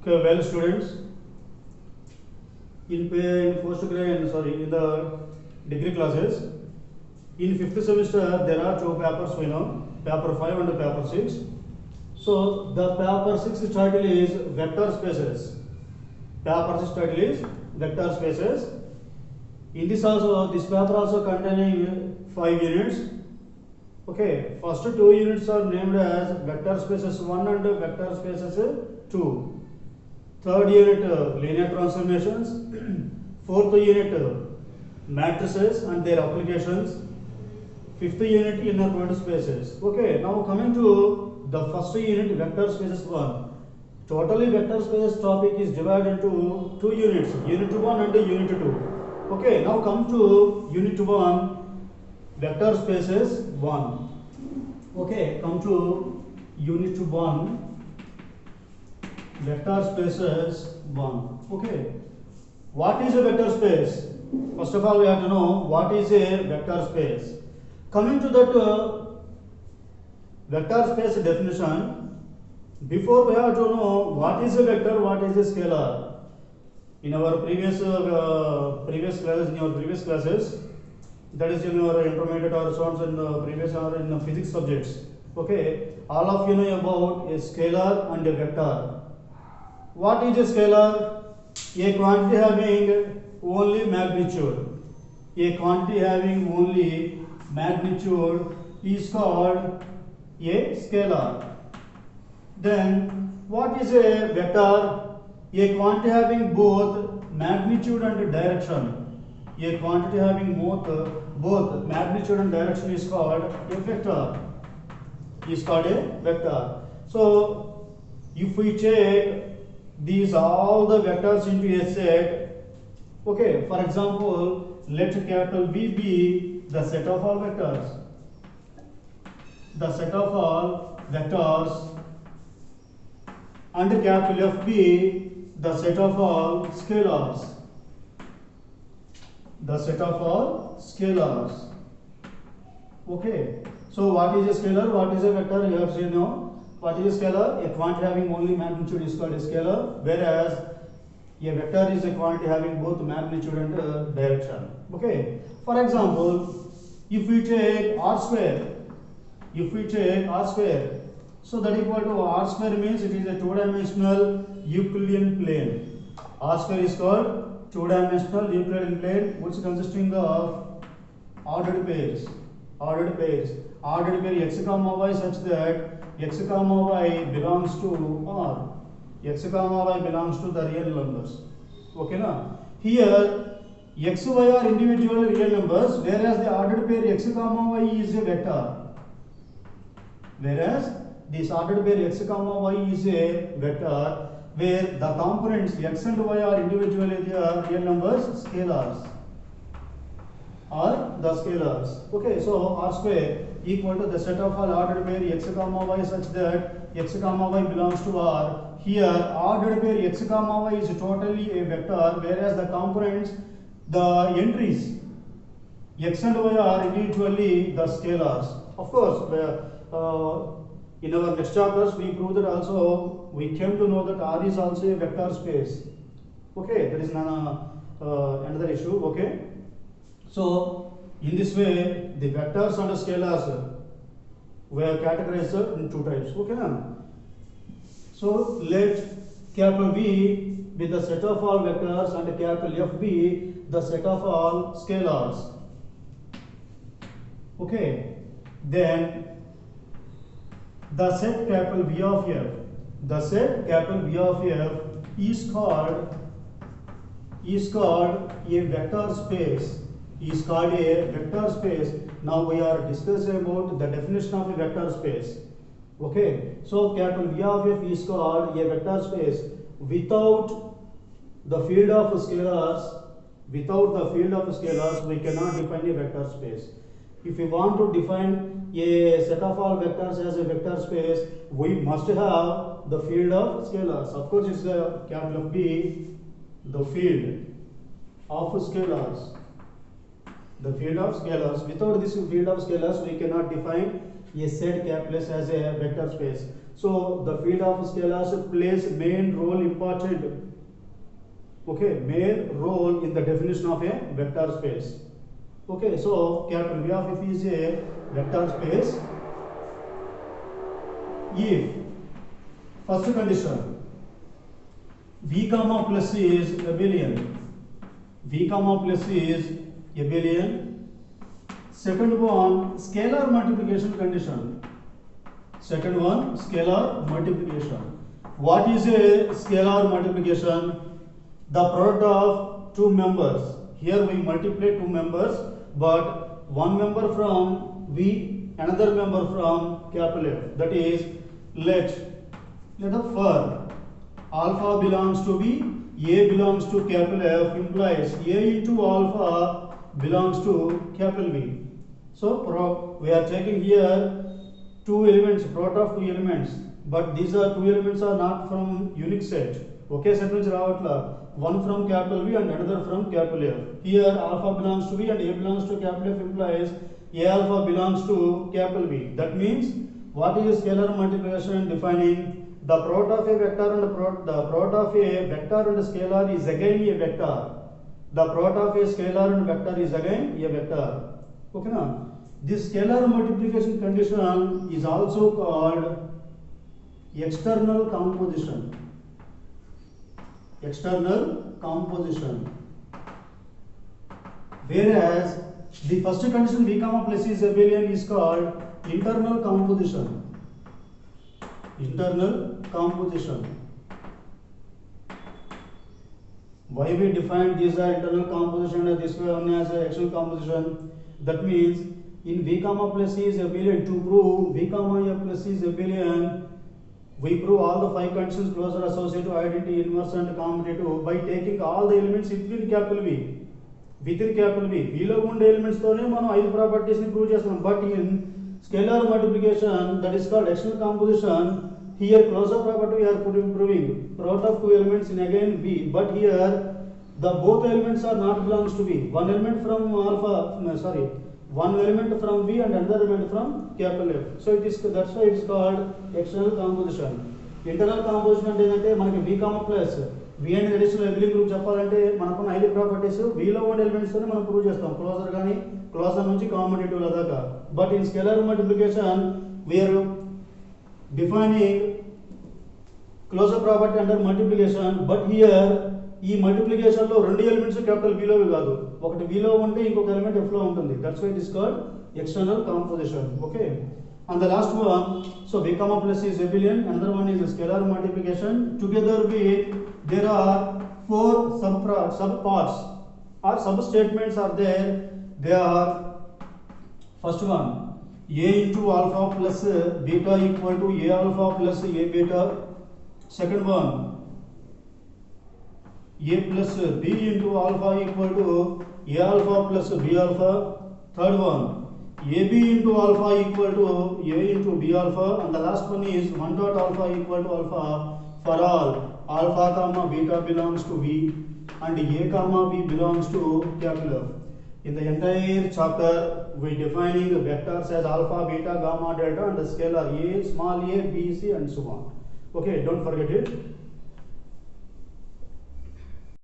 Okay, well, students, in in the degree classes, in fifth semester there are two papers we know, paper 5 and paper 6. So the paper 6 title is vector spaces. Paper 6 title is vector spaces. In this paper also containing 5 units. Okay, first 2 units are named as vector spaces 1 and vector spaces 2. Third unit linear transformations. Fourth unit matrices and their applications. Fifth unit inner product spaces. Okay, now coming to the first unit vector spaces 1. Totally vector spaces topic is divided into 2 units, unit 1 and unit 2. Okay, now come to unit 1 vector spaces 1. Okay, come to unit 1 vector spaces 1. Okay, what is a vector space? First of all, we have to know what is a vector space. Coming to that vector space definition, before we have to know what is a vector, what is a scalar. In our previous classes, that is in your intermediate or so on in the previous or in the physics subjects. Okay, all of you know about a scalar and a vector. What is a scalar? A quantity having only magnitude. A quantity having only magnitude is called a scalar. Then what is a vector? A quantity having both magnitude and direction. A quantity having both magnitude and direction is called a vector. Is called a vector. So if we take these all the vectors into a set, okay, for example, let capital V be the set of all vectors. The set of all vectors, and capital F be the set of all scalars. The set of all scalars. Okay. So what is a scalar? What is a vector? You have to know. What is a scalar? A quantity having only magnitude is called a scalar, whereas a vector is a quantity having both magnitude and direction. Okay. For example, if we take r square, so that equal to r square means it is a two-dimensional Euclidean plane. R square is called two-dimensional Euclidean plane, which is consisting of ordered pairs. Ordered pair x comma y such that x comma y belongs to R. X comma y belongs to the real numbers. Okay, na? Here x, y are individual real numbers, whereas the ordered pair x comma y is a vector. Whereas this ordered pair x comma y is a vector, where the components x and y are individually the real numbers, scalars. Are the scalars. Okay, so r square equal to the set of all ordered pair x comma y such that x comma y belongs to R. Here ordered pair x comma y is totally a vector, whereas the components, the entries x and y are individually the scalars. Of course, in our next chapters we prove that also we came to know that R is also a vector space. Okay, that is another issue. Okay. So in this way, the vectors and the scalars were categorized in two types. Okay, now. So let capital V be the set of all vectors and capital F be the set of all scalars. Okay. Then the set capital V of F, is called a vector space. Now we are discussing about the definition of a vector space. Okay, so capital V of F is called a vector space without the field of scalars. Without the field of scalars, we cannot define a vector space. If we want to define a set of all vectors as a vector space, we must have the field of scalars. Of course, it's the capital B, the field of scalars. The field of scalars. Without this field of scalars, we cannot define a set capital S as a vector space. So the field of scalars plays main role important. Okay, main role in the definition of a vector space. Okay, so capital V of f is a vector space if first condition v comma plus is abelian. V comma plus is abelian. Second one, scalar multiplication condition. Second one, scalar multiplication. What is a scalar multiplication? The product of two members. Here we multiply two members, but one member from V, another member from capital F. That is, let for alpha belongs to B, A belongs to capital F implies A into alpha belongs to capital V. So we are taking here two elements, product of two elements, but these are two elements are not from unique set. Okay, set means one from capital V and another from capital F. Here alpha belongs to V and A belongs to capital F implies A alpha belongs to capital V. That means what is scalar multiplication? Defining the product of a vector and the product of a vector and a scalar is again a vector. The product of a scalar and vector is again a vector. Okay, now this scalar multiplication condition is also called external composition. External composition. Whereas the first condition V comma plus is abelian is called internal composition. Internal composition. Why we define these are internal composition and this one as external composition? That means in V comma plus is abelian, to prove V comma F plus is abelian, we prove all the five conditions closure associative, identity, inverse and commutative by taking all the elements within capital V. Within capital V. V lo unde elements tone మనం ఐదు properties ని prove చేస్తాం. But in scalar multiplication, that is called external composition, here closure property we are proving product of two elements in again V. But here the both elements are not belongs to V. One element from one element from V and another element from capital F. So it is, that's why it is called external composition. Internal composition అంటే ఏంటంటే మనకి V comma plus V and additional abelian group చెప్పాలంటే మనకున్న ఐదు properties V లో ఉన్న elements తోనే మనం ప్రూవ్ చేస్తాం. క్లోజర్ గాని క్లోజర్ నుంచి కాంపిటేటివ్ దాకా. But in scalar multiplication we are defining closure property under multiplication. But here ఈ మల్టిప్లికేషన్ లో రెండు ఎలిమెంట్స్ క్యాపిటల్ V లోవి కాదు, ఒకటి V లో ఉంటే ఇంకొక ఎలిమెంట్ F లో ఉంటుంది. That's why it is called external composition. Okay, and the last one, so V comma plus is abelian, another one is scalar multiplication. Together with there are four sub parts or sub statements are there. They are first one, A into alpha plus beta equal to A alpha plus A beta. Second one, A plus B into alpha equal to A alpha plus B alpha. Third one, AB into alpha equal to A into B alpha. And the last one is 1 dot alpha equal to alpha for all alpha comma beta belongs to V and A comma B belongs to capital F. In the entire chapter we defining vectors as alpha, beta, gamma, delta and the scalar A, small a, B, C and so on. Okay, don't forget it.